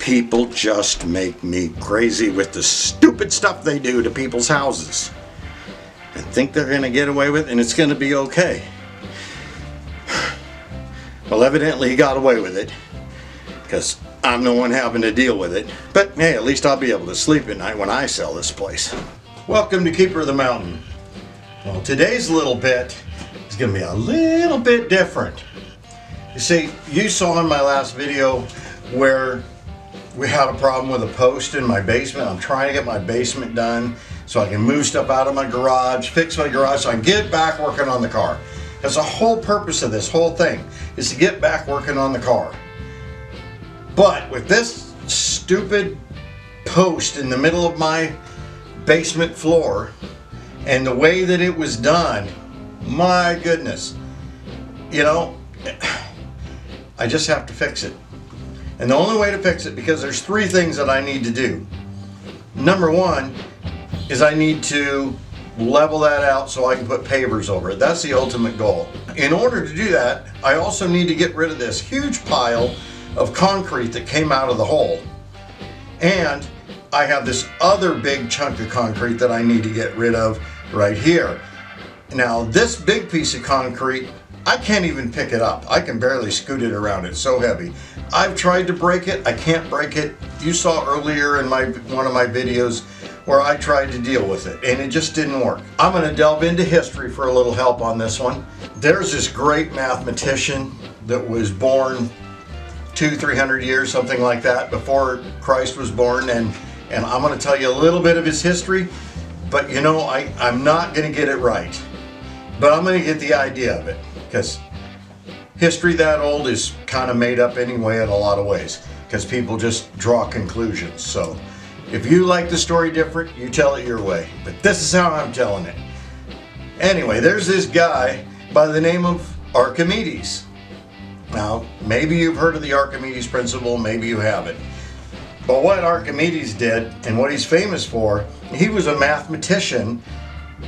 People just make me crazy with the stupid stuff they do to people's houses and think they're going to get away with it and it's going to be okay. Well, evidently he got away with it because I'm the one having to deal with it. But hey, at least I'll be able to sleep at night when I sell this place. Welcome to Keeper of the Mountain. Well, today's little bit is going to be a little bit different. You see, you saw in my last video where we had a problem with a post in my basement. I'm trying to get my basement done so I can move stuff out of my garage, fix my garage so I can get back working on the car. That's the whole purpose of this whole thing, is to get back working on the car. But with this stupid post in the middle of my basement floor and the way that it was done, my goodness, you know, I just have to fix it. And the only way to fix it, because there's three things that I need to do. Number one is I need to level that out so I can put pavers over it. That's the ultimate goal. In order to do that, I also need to get rid of this huge pile of concrete that came out of the hole. And I have this other big chunk of concrete that I need to get rid of right here. Now, this big piece of concrete, I can't even pick it up. I can barely scoot it around. It's so heavy. I've tried to break it. I can't break it. You saw earlier in one of my videos where I tried to deal with it and it just didn't work. I'm going to delve into history for a little help on this one. There's this great mathematician that was born 200-300 years, something like that, before Christ was born, and I'm going to tell you a little bit of his history, but you know, I'm not going to get it right, but I'm going to get the idea of it, because history that old is kind of made up anyway in a lot of ways, because people just draw conclusions. So if you like the story different, you tell it your way, but this is how I'm telling it. Anyway, there's this guy by the name of Archimedes. Now, maybe you've heard of the Archimedes principle, maybe you haven't. But what Archimedes did, and what he's famous for, he was a mathematician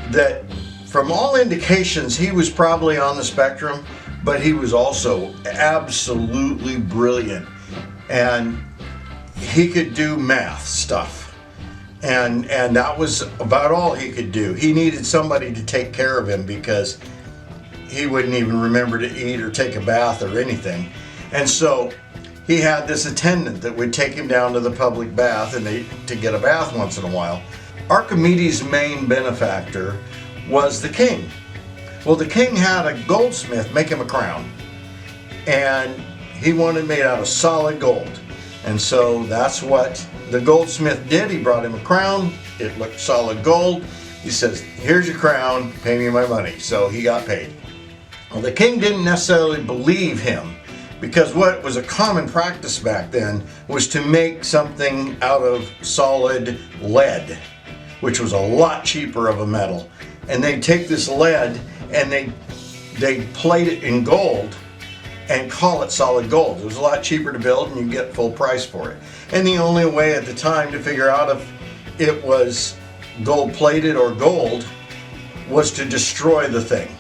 that, from all indications, he was probably on the spectrum, but he was also absolutely brilliant. And he could do math stuff. And that was about all he could do. He needed somebody to take care of him because he wouldn't even remember to eat or take a bath or anything. And so he had this attendant that would take him down to the public bath and to get a bath once in a while. Archimedes' main benefactor was the king. Well, the king had a goldsmith make him a crown, and he wanted it made out of solid gold. And so that's what the goldsmith did. He brought him a crown. It looked solid gold. He says, "Here's your crown, pay me my money." So he got paid. Well, the king didn't necessarily believe him, because what was a common practice back then was to make something out of solid lead, which was a lot cheaper of a metal. And they'd take this lead and they'd plate it in gold and call it solid gold. It was a lot cheaper to build and you get full price for it. And the only way at the time to figure out if it was gold plated or gold was to destroy the thing.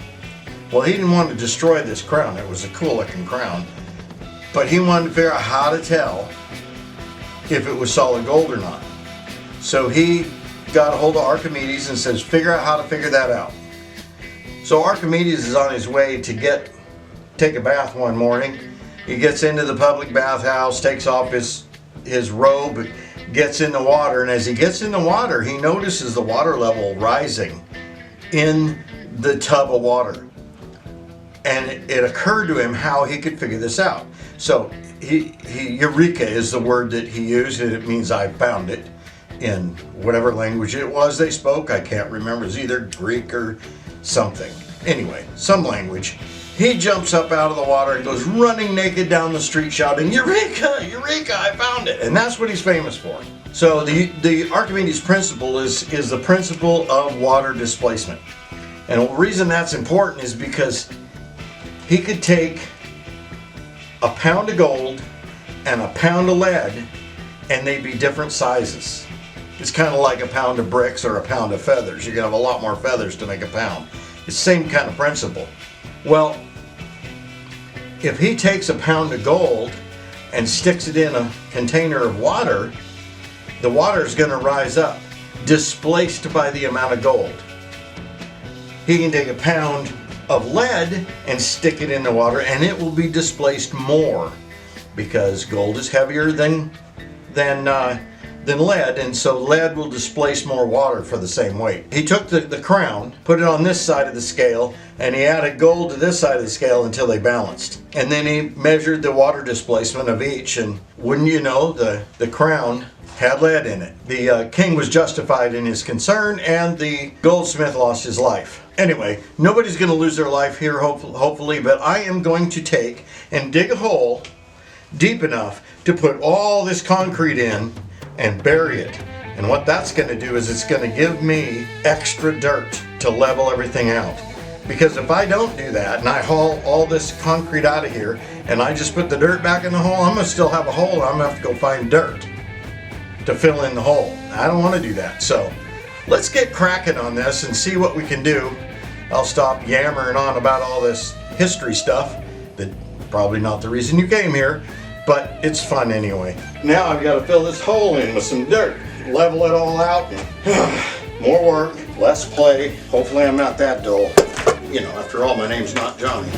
Well, he didn't want to destroy this crown. It was a cool looking crown. But he wanted to figure out how to tell if it was solid gold or not. So he got a hold of Archimedes and says, figure out how to figure that out. So Archimedes is on his way to take a bath one morning. He gets into the public bathhouse, takes off his robe, gets in the water, and as he gets in the water, he notices the water level rising in the tub of water. And it occurred to him how he could figure this out. So eureka is the word that he used, and it means I found it, in whatever language it was they spoke. I can't remember. It's either Greek or something. Anyway, some language. He jumps up out of the water and goes running naked down the street shouting, "Eureka! Eureka! I found it!" And that's what he's famous for. So the Archimedes principle is the principle of water displacement. And the reason that's important is because he could take a pound of gold and a pound of lead and they'd be different sizes. It's kind of like a pound of bricks or a pound of feathers. You're going to have a lot more feathers to make a pound. It's the same kind of principle. Well, if he takes a pound of gold and sticks it in a container of water, the water is going to rise up, displaced by the amount of gold. He can take a pound of lead and stick it in the water, and it will be displaced more because gold is heavier than lead, and so lead will displace more water for the same weight. He took the crown, put it on this side of the scale, and he added gold to this side of the scale until they balanced. And then he measured the water displacement of each, and wouldn't you know, the crown had lead in it. The king was justified in his concern, and the goldsmith lost his life. Anyway, nobody's going to lose their life here, hopefully, but I am going to take and dig a hole deep enough to put all this concrete in and bury it. And what that's going to do is it's going to give me extra dirt to level everything out. Because if I don't do that and I haul all this concrete out of here and I just put the dirt back in the hole, I'm going to still have a hole and I'm going to have to go find dirt to fill in the hole. I don't want to do that. So let's get cracking on this and see what we can do. I'll stop yammering on about all this history stuff that probably not the reason you came here, but it's fun anyway. Now I've got to fill this hole in with some dirt, level it all out, and more work, less play. Hopefully I'm not that dull. You know, after all, my name's not Johnny.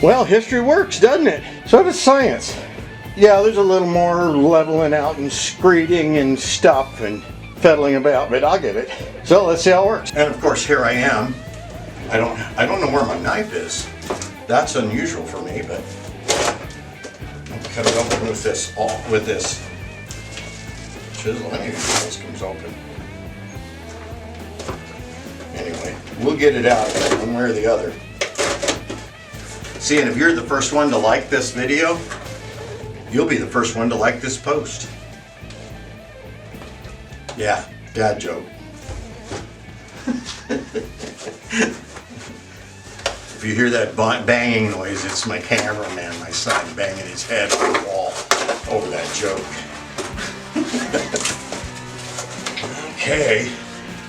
Well, history works, doesn't it? So does science. Yeah, there's a little more leveling out and screeding and stuff and fiddling about, but I'll get it. So let's see how it works. And of course, here I am. I don't know where my knife is. That's unusual for me, but I'll cut it open with this chisel. Anyway, this comes open. Anyway, we'll get it out one way or the other. See, and if you're the first one to like this video, you'll be the first one to like this post. Yeah, dad joke. If you hear that banging noise, it's my cameraman, my son, banging his head on the wall over that joke. Okay.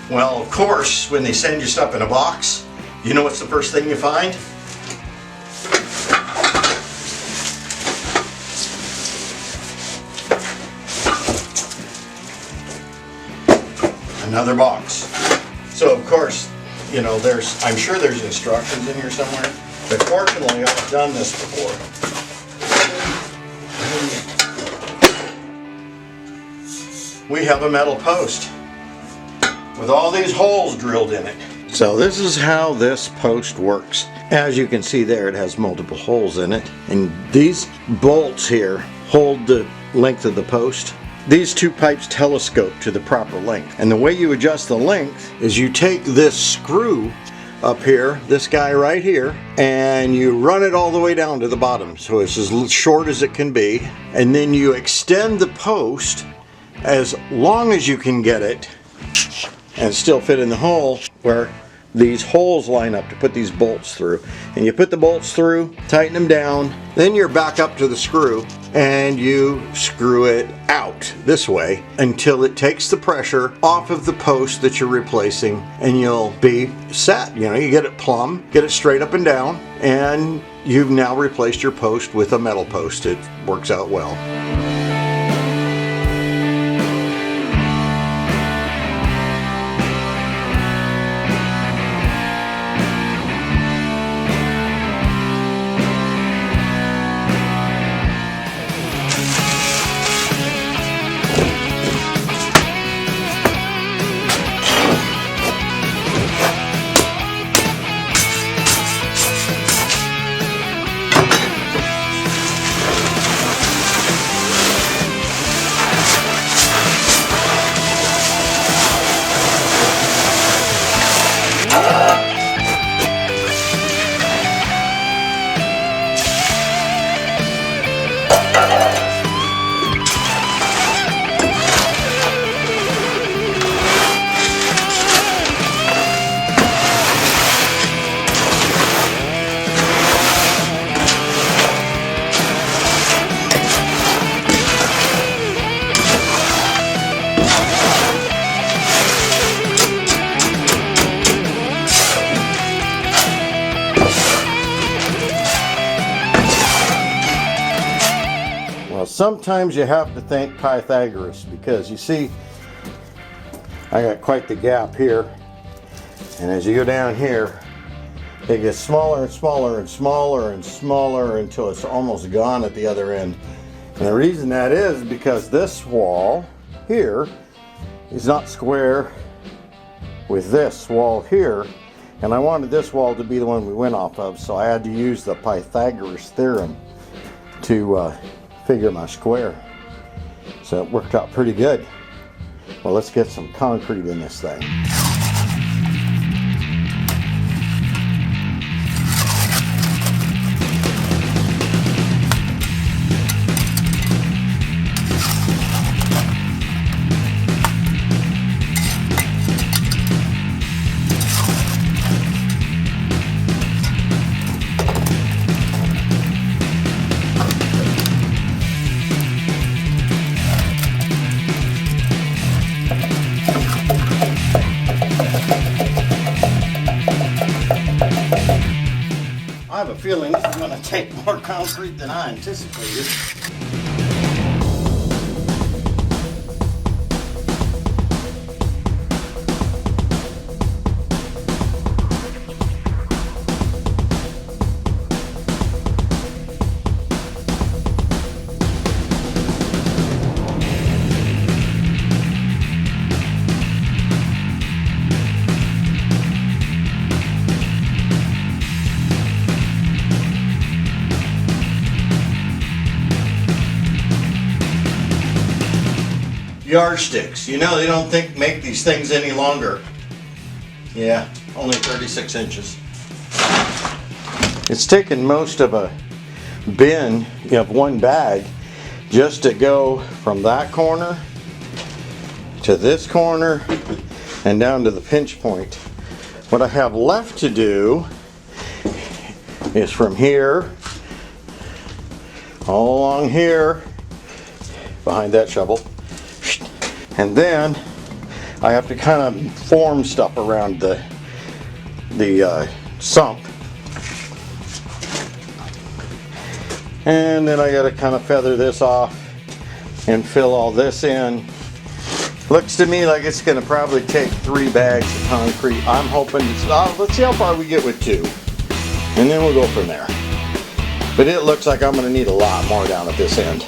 Well, of course, when they send you stuff in a box, you know what's the first thing you find? Another box. So of course, you know, I'm sure there's instructions in here somewhere, but fortunately I've done this before. We have a metal post with all these holes drilled in it. So this is how this post works. As you can see there, it has multiple holes in it, and these bolts here hold the length of the post. These two pipes telescope to the proper length, and the way you adjust the length is you take this screw up here, this guy right here, and you run it all the way down to the bottom so it's as short as it can be, and then you extend the post as long as you can get it and still fit in the hole where these holes line up to put these bolts through. And you put the bolts through, tighten them down, then you're back up to the screw and you screw it out this way until it takes the pressure off of the post that you're replacing, and you'll be set. You know, you get it plumb, get it straight up and down, and you've now replaced your post with a metal post. It works out well. sometimes you have to thank Pythagoras, because you see, I got quite the gap here, and as you go down here, it gets smaller and smaller and smaller and smaller until it's almost gone at the other end. And the reason that is because this wall here is not square with this wall here, and I wanted this wall to be the one we went off of, so I had to use the Pythagoras theorem to figure my square. So it worked out pretty good. Well, let's get some concrete in this thing. I have a feeling this is going to take more concrete than I anticipated. Yardsticks. You know, they don't make these things any longer. Yeah, only 36 inches. It's taken most of a bin of one bag just to go from that corner to this corner and down to the pinch point. What I have left to do is from here all along here behind that shovel. And then I have to kind of form stuff around the sump. And then I got to kind of feather this off and fill all this in. Looks to me like it's going to probably take 3 bags of concrete. I'm hoping let's see how far we get with 2. And then we'll go from there. But it looks like I'm going to need a lot more down at this end.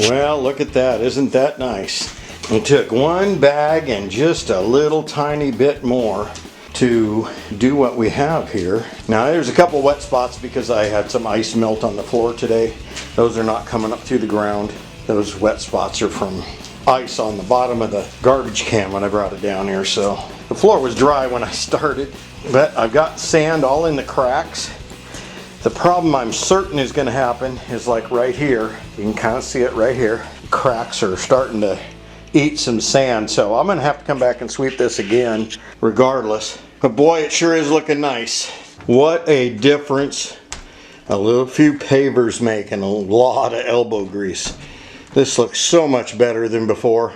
Well, look at that. Isn't that nice? It took one bag and just a little tiny bit more to do what we have here. Now there's a couple wet spots because I had some ice melt on the floor today. Those are not coming up through the ground. Those wet spots are from ice on the bottom of the garbage can when I brought it down here. So the floor was dry when I started, but I've got sand all in the cracks. The problem I'm certain is going to happen is like right here. You can kind of see it right here. Cracks are starting to eat some sand, so I'm going to have to come back and sweep this again regardless. But boy, it sure is looking nice. What a difference a little few pavers making a lot of elbow grease. This looks so much better than before.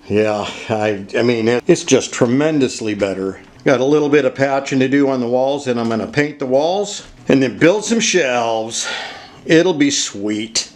Yeah, I mean, it's just tremendously better. Got a little bit of patching to do on the walls, and I'm going to paint the walls and then build some shelves. It'll be sweet.